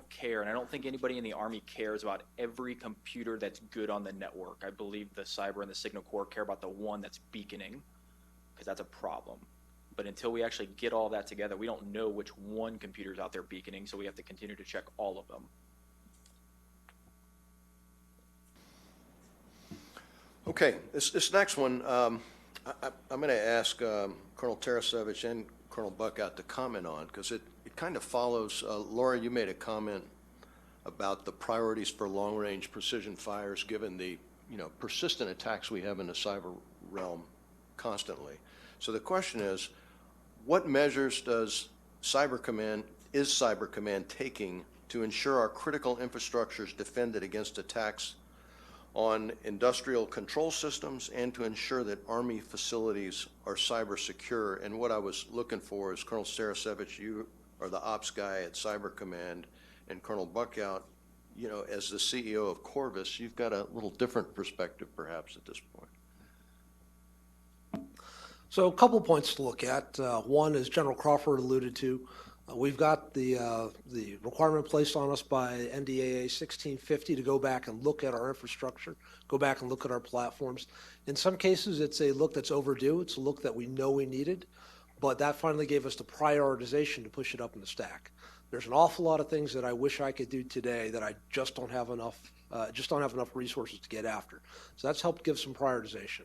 care, and I don't think anybody in the Army cares about every computer that's good on the network. I believe the Cyber and the Signal Corps care about the one that's beaconing, because that's a problem. But until we actually get all that together, we don't know which one computer's out there beaconing, so we have to continue to check all of them. Okay, this next one, I'm going to ask Colonel Tarasevitch and Colonel Buckhout to comment on, because it kind of follows. Laura, you made a comment about the priorities for long-range precision fires given the persistent attacks we have in the cyber realm constantly. So the question is, what measures is Cyber Command taking to ensure our critical infrastructure is defended against attacks on industrial control systems and to ensure that Army facilities are cyber secure? And what I was looking for is, Colonel Tarasevitch, you are the ops guy at Cyber Command, and Colonel Buckhout, as the CEO of Corvus, you've got a little different perspective perhaps at this point. So a couple points to look at. One, as General Crawford alluded to, we've got the requirement placed on us by NDAA 1650 to go back and look at our infrastructure, go back and look at our platforms. In some cases, it's a look that's overdue. It's a look that we know we needed, but that finally gave us the prioritization to push it up in the stack. There's an awful lot of things that I wish I could do today that I just don't have enough resources to get after. So that's helped give some prioritization.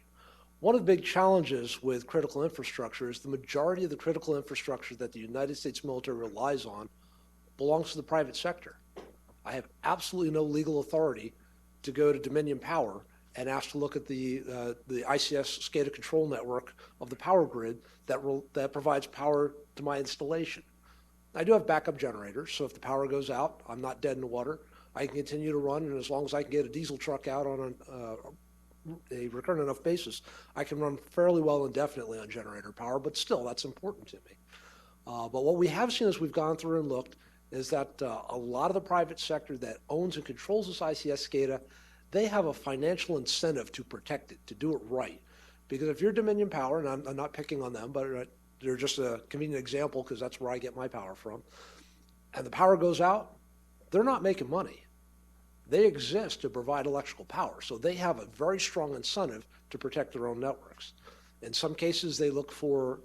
One of the big challenges with critical infrastructure is the majority of the critical infrastructure that the United States military relies on belongs to the private sector. I have absolutely no legal authority to go to Dominion Power and ask to look at the ICS SCADA control network of the power grid that provides power to my installation. I do have backup generators, so if the power goes out, I'm not dead in the water. I can continue to run, and as long as I can get a diesel truck out on a recurrent enough basis, I can run fairly well indefinitely on generator power, but still, that's important to me. But what we have seen as we've gone through and looked is that a lot of the private sector that owns and controls this ICS SCADA, they have a financial incentive to protect it, to do it right. Because if you're Dominion Power, and I'm not picking on them, but they're just a convenient example because that's where I get my power from, and the power goes out, they're not making money. They exist to provide electrical power, so they have a very strong incentive to protect their own networks. In some cases, they're looking for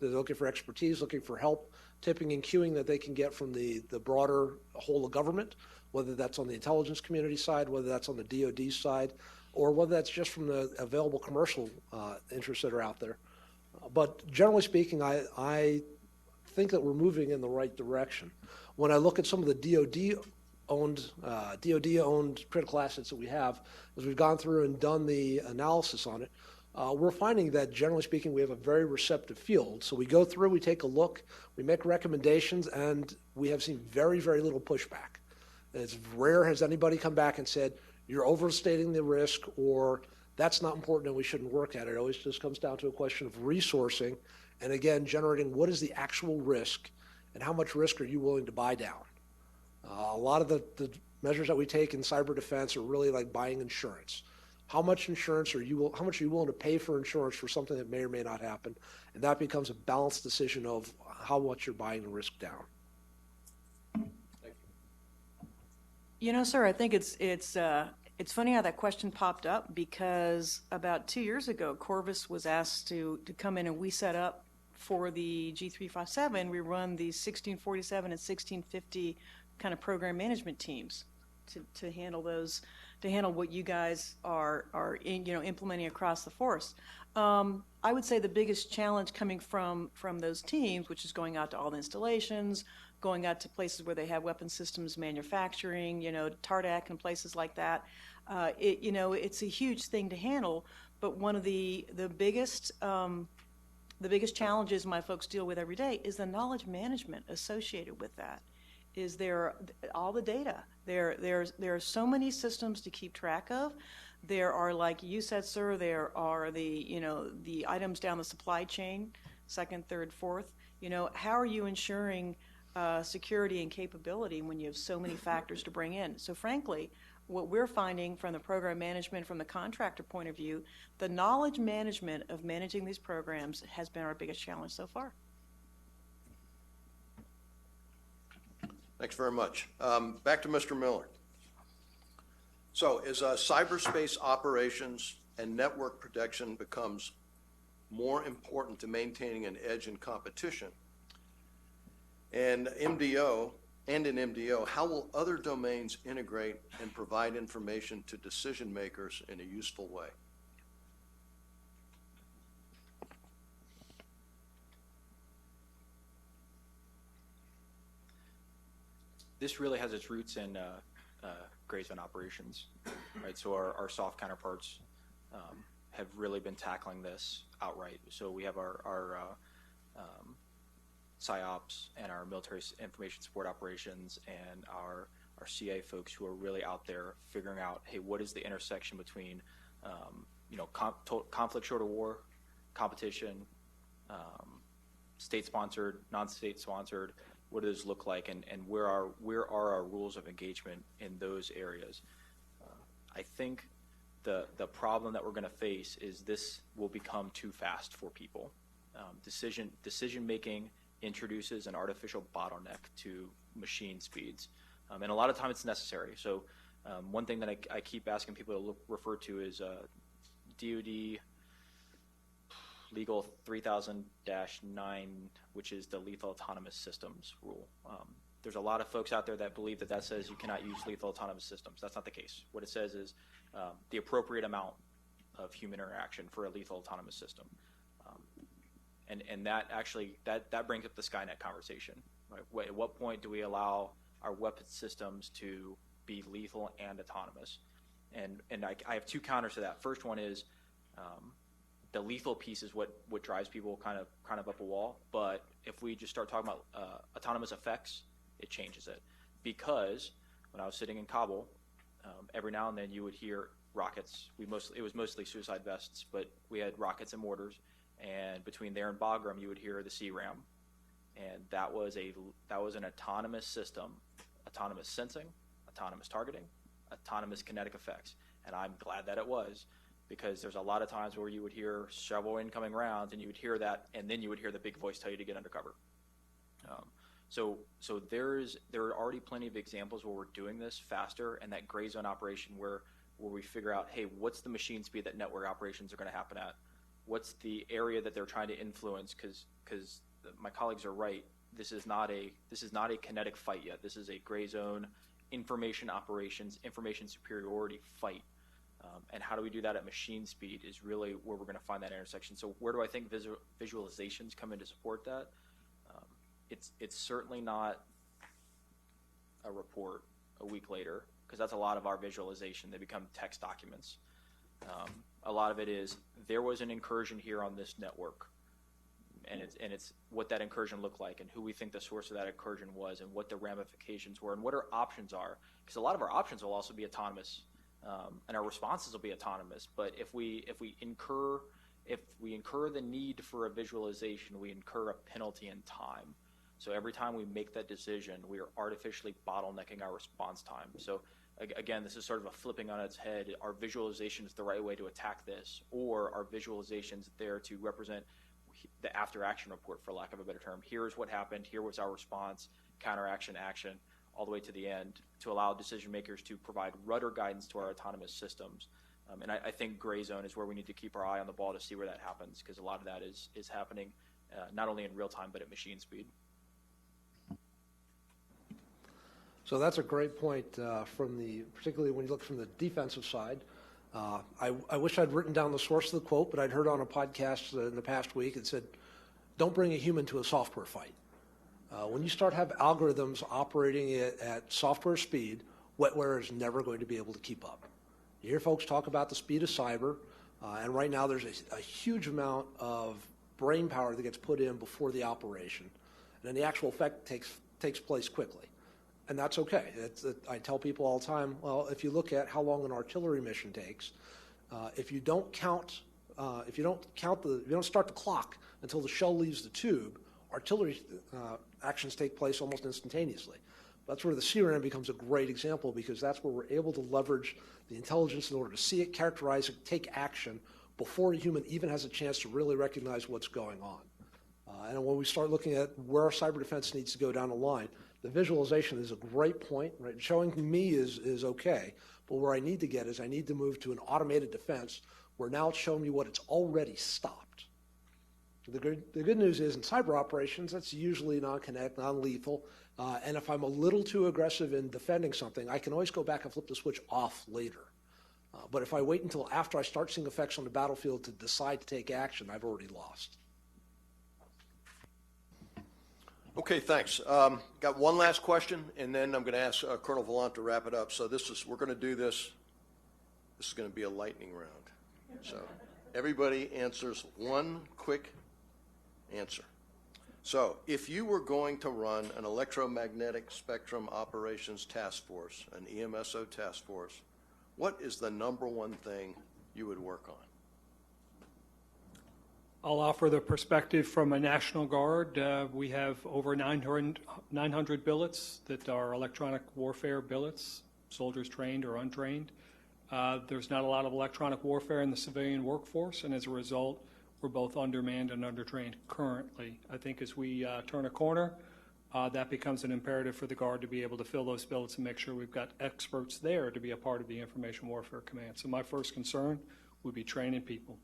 expertise, looking for help, tipping and queuing that they can get from the broader whole of government, whether that's on the intelligence community side, whether that's on the DoD side, or whether that's just from the available commercial interests that are out there. But generally speaking, I think that we're moving in the right direction. When I look at some of the DoD-owned critical assets that we have, as we've gone through and done the analysis on it, we're finding that generally speaking, we have a very receptive field. So we go through, we take a look, we make recommendations, and we have seen very, very little pushback. It's rare has anybody come back and said, you're overstating the risk, or that's not important and we shouldn't work at it. It always just comes down to a question of resourcing, and again, generating what is the actual risk and how much risk are you willing to buy down. A lot of the measures that we take in cyber defense are really like buying insurance. How much insurance how much are you willing to pay for insurance for something that may or may not happen? And that becomes a balanced decision of how much you're buying the risk down. You know, sir, I think it's funny how that question popped up, because about 2 years ago, Corvus was asked to come in, and we set up for the G357. We run the 1647 and 1650 kind of program management teams to handle those, to handle what you guys are implementing across the force. I would say the biggest challenge coming from those teams, which is going out to all the installations, going out to places where they have weapon systems manufacturing, TARDAC and places like that. It's a huge thing to handle, but one of the biggest challenges my folks deal with every day is the knowledge management associated with that. Is there all the data? There are so many systems to keep track of. There are, like you said, sir, there are the items down the supply chain, second, third, fourth. How are you ensuring security and capability when you have so many factors to bring in? So frankly, what we're finding from the program management, from the contractor point of view, the knowledge management of managing these programs has been our biggest challenge so far. Thanks very much. Back to Mr. Miller. So as cyberspace operations and network protection becomes more important to maintaining an edge in competition, and in MDO, how will other domains integrate and provide information to decision makers in a useful way? This really has its roots in gray zone operations, right? So our soft counterparts have really been tackling this outright. So we have our PSYOPs and our military information support operations and our CA folks who are really out there figuring out, hey, what is the intersection between conflict short of war, competition, state-sponsored, non-state-sponsored. What does this look like, and where are our rules of engagement in those areas? I think the problem that we're going to face is this will become too fast for people. Decision making introduces an artificial bottleneck to machine speeds, and a lot of time it's necessary. So one thing that I keep asking people to refer to is DoD Legal 3000-9, which is the lethal autonomous systems rule. There's a lot of folks out there that believe that says you cannot use lethal autonomous systems. That's not the case. What it says is the appropriate amount of human interaction for a lethal autonomous system. And that actually, that brings up the Skynet conversation. Right? At what point do we allow our weapon systems to be lethal and autonomous? And I have two counters to that. First one is the lethal piece is what drives people kind of up a wall. But if we just start talking about autonomous effects, it changes it. Because when I was sitting in Kabul, every now and then you would hear rockets. It was mostly suicide vests, but we had rockets and mortars. And between there and Bagram, you would hear the CRAM, and that was an autonomous system, autonomous sensing, autonomous targeting, autonomous kinetic effects. And I'm glad that it was, because there's a lot of times where you would hear several incoming rounds, and you would hear that, and then you would hear the big voice tell you to get undercover. So there are already plenty of examples where we're doing this faster, and that gray zone operation where we figure out, hey, what's the machine speed that network operations are going to happen at? What's the area that they're trying to influence? Because my colleagues are right. This is not a kinetic fight yet. This is a gray zone information operations, information superiority fight. And how do we do that at machine speed is really where we're going to find that intersection. So where do I think visualizations come in to support that? It's certainly not a report a week later, because that's a lot of our visualization. They become text documents. A lot of it is, there was an incursion here on this network, and it's what that incursion looked like, and who we think the source of that incursion was, and what the ramifications were, and what our options are. Because a lot of our options will also be autonomous, and our responses will be autonomous. But if we incur the need for a visualization, we incur a penalty in time. So every time we make that decision, we are artificially bottlenecking our response time. So again, this is sort of a flipping on its head. Are visualizations the right way to attack this, or are visualizations there to represent the after-action report, for lack of a better term? Here's what happened, here was our response, counteraction, action, all the way to the end, to allow decision makers to provide rudder guidance to our autonomous systems. And I think gray zone is where we need to keep our eye on the ball to see where that happens, because a lot of that is happening not only in real time, but at machine speed. So that's a great point particularly when you look from the defensive side. I wish I'd written down the source of the quote, but I'd heard on a podcast in the past week, it said, don't bring a human to a software fight. When you start have algorithms operating at software speed, wetware is never going to be able to keep up. You hear folks talk about the speed of cyber, and right now there's a huge amount of brain power that gets put in before the operation, and then the actual effect takes place quickly. And that's okay. I tell people all the time, well, if you look at how long an artillery mission takes, if you don't start the clock until the shell leaves the tube, artillery actions take place almost instantaneously. That's where the CRAM becomes a great example, because that's where we're able to leverage the intelligence in order to see it, characterize it, take action before a human even has a chance to really recognize what's going on. And when we start looking at where our cyber defense needs to go down the line, the visualization is a great point, right? Showing me is okay, but where I need to get is I need to move to an automated defense where now it's showing me what it's already stopped. The good news is in cyber operations, that's usually non-kinetic, non-lethal, and if I'm a little too aggressive in defending something, I can always go back and flip the switch off later. But if I wait until after I start seeing effects on the battlefield to decide to take action, I've already lost. Okay, thanks. Got one last question, and then I'm going to ask Colonel Volant to wrap it up. So we're going to do this. This is going to be a lightning round. So everybody answers one quick answer. So if you were going to run an electromagnetic spectrum operations task force, an EMSO task force, what is the number one thing you would work on? I'll offer the perspective from a National Guard. We have over 900 billets that are electronic warfare billets, soldiers trained or untrained. There's not a lot of electronic warfare in the civilian workforce, and as a result, we're both undermanned and undertrained currently. I think as we turn a corner, that becomes an imperative for the Guard to be able to fill those billets and make sure we've got experts there to be a part of the Information Warfare Command. So my first concern would be training people.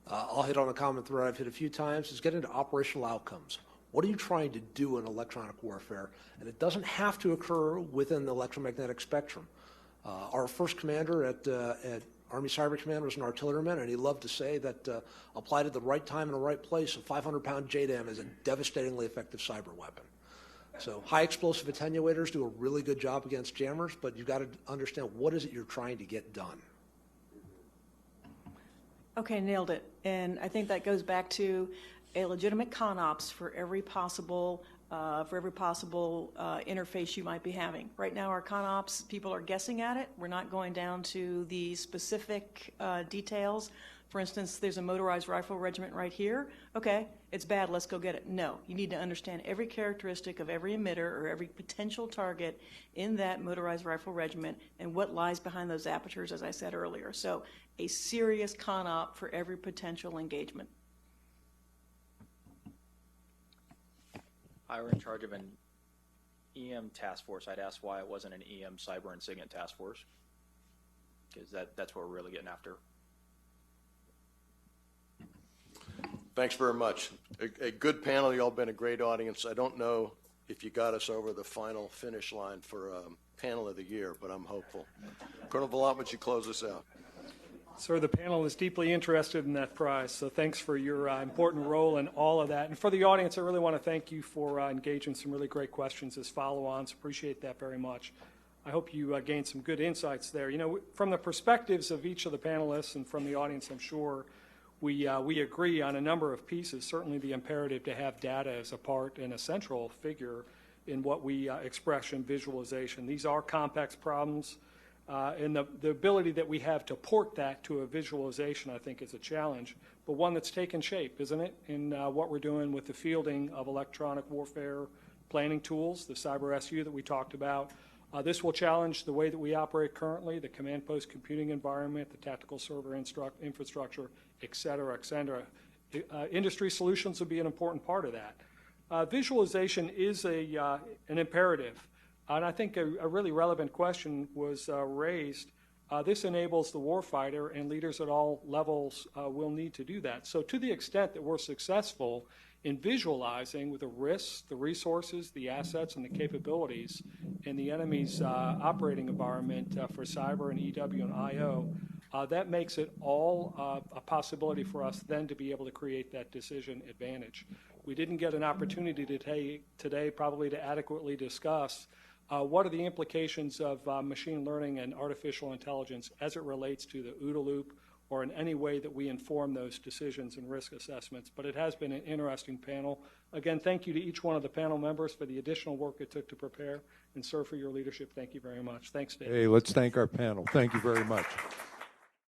I'll hit on a common thread I've hit a few times, is get into operational outcomes. What are you trying to do in electronic warfare? And it doesn't have to occur within the electromagnetic spectrum. Our first commander at Army Cyber Command was an artilleryman, and he loved to say that applied at the right time in the right place, a 500-pound JDAM is a devastatingly effective cyber weapon. So high explosive attenuators do a really good job against jammers, but you've got to understand what is it you're trying to get done. Okay, nailed it. And I think that goes back to a legitimate CONOPS for every possible interface you might be having. Right now, our CONOPS, people are guessing at it. We're not going down to the specific details. For instance, there's a motorized rifle regiment right here. Okay, it's bad, let's go get it. No, you need to understand every characteristic of every emitter or every potential target in that motorized rifle regiment and what lies behind those apertures, as I said earlier. So a serious CONOP for every potential engagement. I were in charge of an EM task force. I'd ask why it wasn't an EM cyber and SIGINT task force, because that's what we're really getting after. Thanks very much. A good panel. Y'all been a great audience. I don't know if you got us over the final finish line for panel of the year, but I'm hopeful. Colonel Volant, would you close us out? Sir, the panel is deeply interested in that prize, so thanks for your important role in all of that. And for the audience, I really want to thank you for engaging some really great questions as follow-ons. Appreciate that very much. I hope you gained some good insights there. You know, from the perspectives of each of the panelists and from the audience, I'm sure we agree on a number of pieces. Certainly the imperative to have data as a part and a central figure in what we express in visualization. These are complex problems. And the ability that we have to port that to a visualization, I think, is a challenge, but one that's taken shape, isn't it, in what we're doing with the fielding of electronic warfare planning tools, the cyber SU that we talked about. This will challenge the way that we operate currently, the command post computing environment, the tactical server infrastructure, et cetera, et cetera. Industry solutions will be an important part of that. Visualization is an imperative. And I think a really relevant question was raised. This enables the warfighter, and leaders at all levels will need to do that. So to the extent that we're successful in visualizing with the risks, the resources, the assets, and the capabilities in the enemy's operating environment for cyber and EW and IO, that makes it all a possibility for us then to be able to create that decision advantage. We didn't get an opportunity today probably to adequately discuss what are the implications of machine learning and artificial intelligence as it relates to the OODA loop or in any way that we inform those decisions and risk assessments. But it has been an interesting panel. Again, thank you to each one of the panel members for the additional work it took to prepare, and sir, for your leadership. Thank you very much. Thanks, Dave. Hey, let's thank our panel. Thank you very much.